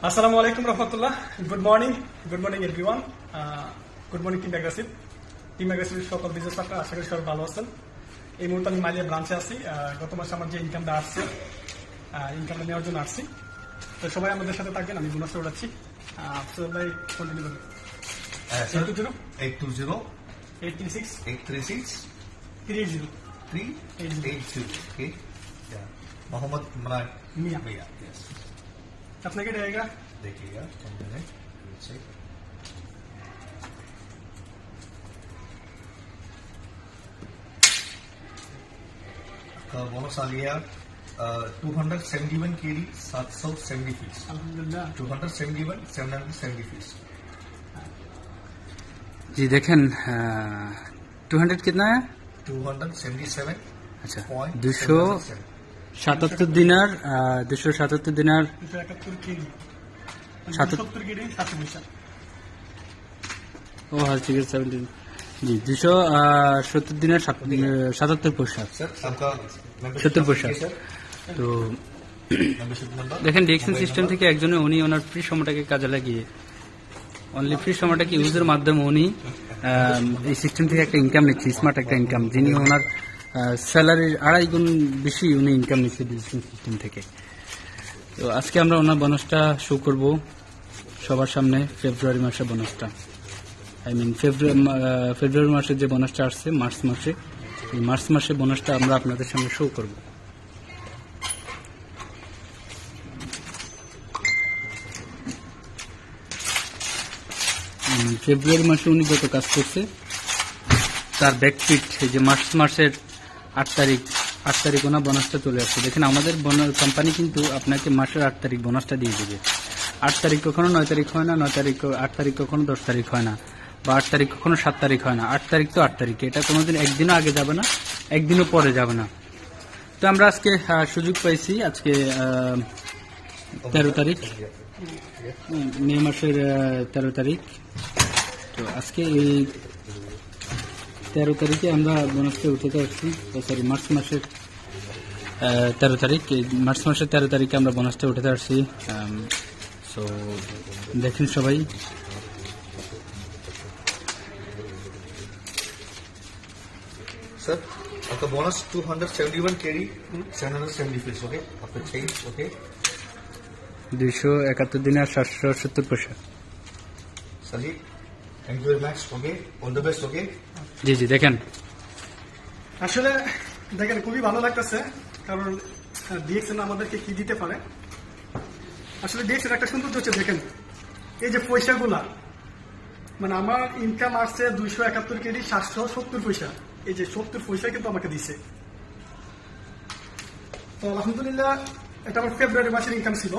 আসসালামু আলাইকুম রহমতুল্লাহ। Good morning everyone. Good morning team অ্যাগ্রেসিভের সকল বিজনেস পার্টনার, আশা করি সবাই ভালো আছেন। এই মুহূর্তে আমি মালিয়া ব্রাঞ্চে আছি। গত মাসে আমার যে ইনকামটা আসছে, ইনকামটা নেওয়ার জন্য আসছি। তো সবাই আমাদের সাথে থাকবেন, আমি বোনাসটা উঠাচ্ছি। আফসর ভাই কন্টিনিউ করুন। 820-836-380 मोहम्मद इमरान मियां। यस, अपना क्या रहेगा देखिएगा बोनस आ गया 271 KD 770 फीस। अल्हम्दुलिल्लाह 271 770 फीस। जी देखें 200 कितना है? 277। अच्छा 277 दिनार 277 दिनार 271 केडी 70 केडी 7 पैसा। ओ हर चीज 17 जी 270 दिनार 77 पैसा सर आपका 70 पैसा। তো দেখেন ডিএক্সএন সিস্টেম থেকে একজনে উনি ওনার ফ্রি সময়টাকে কাজে লাগিয়ে অনলি ফ্রি সময়টাকে ইউজের মাধ্যমে উনি এই সিস্টেম থেকে একটা ইনকাম নিচ্ছে, স্মার্ট একটা ইনকাম, যিনি ওনার স্যালারির 2.5 গুণ বেশি উনি ইনকাম নিচ্ছে ডিএক্সএন সিস্টেম থেকে। তো আজকে আমরা ওনার বোনাসটা শো করব সবার সামনে, ফেব্রুয়ারি মাসের বোনাসটা। আই মিন ফেব্রুয়ারি মাসের যে বোনাসটা আসছে মার্চ মাসে, এই মার্চ মাসের বোনাসটা আমরা আপনাদের সামনে শো করব। ফেব্রুয়ারি মাসে উনি যত কাজ করছে তার ব্যাকফিট যে মার্চ মাসের 8 তারিখ ওনার বোনাসটা চলে আসছে। দেখেন আমাদের কোম্পানি কিন্তু আপনাকে মাসের 8 তারিখ বোনাসটা দিয়ে দেবে। 8 তারিখ কখনো 9 তারিখ হয় না, 9 তারিখ 8 তারিখ কখনো 10 তারিখ হয় না, বা 8 তারিখ কখনো 7 তারিখ হয় না। 8 তারিখ তো 8 তারিখ, এটা কোনোদিন একদিনও আগে যাবে না, একদিনও পরে যাবে না। তো আমরা আজকে সুযোগ পাইছি, আজকে 13 তারিখ, মে মাসের 13 তারিখ। তো আজকে এই 13 তারিখে আমরা বোনাসটা উঠাতে আসছি, সরি মার্চ মাসের 13 তারিখ, মার্চ মাসের 13 তারিখে আমরা বোনাসটা উঠাতে আসছি। সো দেখেন সবাই, सर आपका बोनस 271 KD 770 फीस। ओके आपका चेंज। ओके 271 দিনে 770 পয়সা। सही, thank you very much. Okay all the best. Okay জি জি দেখেন আসলে দেখেন খুবই ভালো লাগতেছে, কারণ ডিএক্সএন আমাদেরকে কি দিতে পারে। আসলে ডিএক্সএন একটা সৌন্দর্য হচ্ছে, দেখেন এই যে পয়সাগুলা, মানে আমার ইনকাম আসছে 271 কেডি 770 পয়সা, এই যে 70 পয়সা কিন্তু আমাকে দিছে। তো আলহামদুলিল্লাহ এটা আমার ফেব্রুয়ারি মাসের ইনকাম ছিল।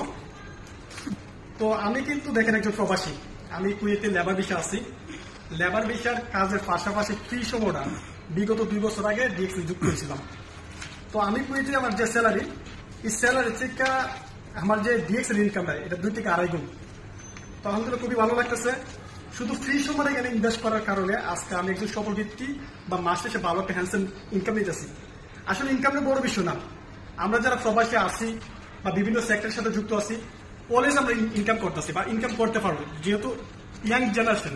তো আমি কিন্তু দেখেন একজন প্রবাসী, আমি কুয়েতে লেবার ভিসা আছি। লেবার ভিসার কাজের পাশাপাশি ফ্রি সময়টা বিগত 2 বছর আগে ডিএক্সএন যুক্ত হয়েছিলাম। তো আমি কুয়েতে আমার যে স্যালারি, এই স্যালারি থেকে আমার যে ডিএক্সএন ইনকামটা, এটা 2 থেকে 2.5 গুণ। তো আলহামদুলিল্লাহ খুবই ভালো লাগতেছে। শুধু ফ্রি সময় এখানে ইনভেস্ট করার কারণে আজকে আমি একজন সফল ব্যক্তি বা মাস শেষে ভালো একটা হ্যান্ডসাম ইনকাম নিতেছি। আসলে ইনকামের বড় বিষয় না, আমরা যারা প্রবাসে আছি বা বিভিন্ন সেক্টরের সাথে যুক্ত আছি, অলওয়েজ আমরা ইনকাম করতেছি বা ইনকাম করতে পারবো, যেহেতু ইয়াং জেনারেশন,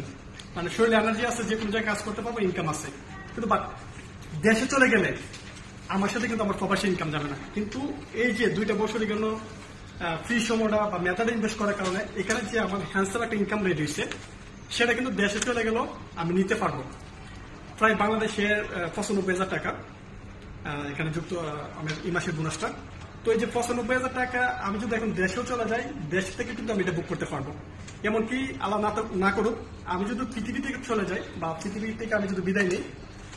মানে শরীরে এনার্জি আছে, যে কোনো জায়গায় কাজ করতে পারবো, ইনকাম আছে। কিন্তু বাট দেশে চলে গেলে আমার সাথে কিন্তু আমার প্রবাসী ইনকাম যাবে না। কিন্তু এই যে 2টা বছরের জন্য ফ্রি সময়টা বা মেথডে ইনভেস্ট করার কারণে এখানে যে আমার হ্যান্ডসাম একটা ইনকাম রেডি হয়েছে, সেটা কিন্তু দেশে চলে গেল আমি নিতে পারবো। প্রায় বাংলাদেশের 95,000 টাকা এখানে যুক্ত আমার এই মাসের বোনাসটা। তো এই যে 95,000 টাকা আমি যদি এখন দেশেও চলে যাই, দেশ থেকে কিন্তু আমি এটা বুক করতে পারবো। এমনকি আল্লাহ না করুক, আমি যদি পৃথিবী থেকে চলে যাই বা পৃথিবী থেকে আমি যদি বিদায় নিই,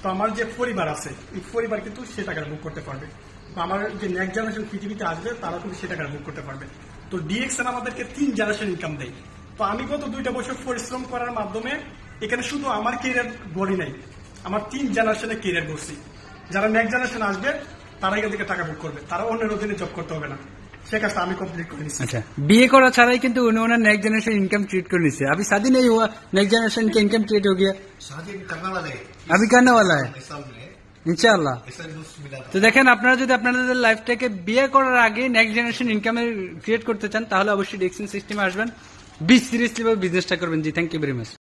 তো আমার যে পরিবার আছে, এই পরিবার কিন্তু সে টাকা বুক করতে পারবে, বা আমার যে নেক্সট জেনারেশন পৃথিবীতে আসবে তারা কিন্তু সে টাকা বুক করতে পারবে। তো ডিএক্সএন আমাদেরকে 3 জেনারেশন ইনকাম দেয়। তো আমি গত 2টা বছর পরিশ্রম করার মাধ্যমে এখানে শুধু আমার কেরিয়ার গড়ি নাই, আমার 3 জেনারেশনের কেরিয়ার গড়ছি। যারা নেক্সট জেনারেশন আসবে তারা এখান থেকে টাকা বুক করবে, তারা অন্যের অধীনে জব করতে হবে না, সে কাজটা আমি কমপ্লিট করে নিচ্ছি। अच्छा बीए करा ছাড়াই কিন্তু উনি ওনার नेक्स्ट जनरेशन इनकम ट्रीट कर लीजिए। अभी शादी नहीं हुआ, नेक्स्ट जनरेशन का इनकम ट्रीट हो गया, शादी करने वाला है, अभी करने वाला है। इस साल में ইনশাআল্লাহ। ऐसा दोस्त मिला था। তো দেখেন, আপনারা যদি আপনাদের লাইফটাকে বিয়ে করার আগে নেক্সট জেনারেশন ইনকামের ক্রিয়েট করতে চান, তাহলে অবশ্যই ডিএক্সএন সিস্টেমে আসবেন, সিরিয়াসলি ভাবে বিজনেসটা করবেন। জি, থ্যাংক ইউ ভেরি মাচ।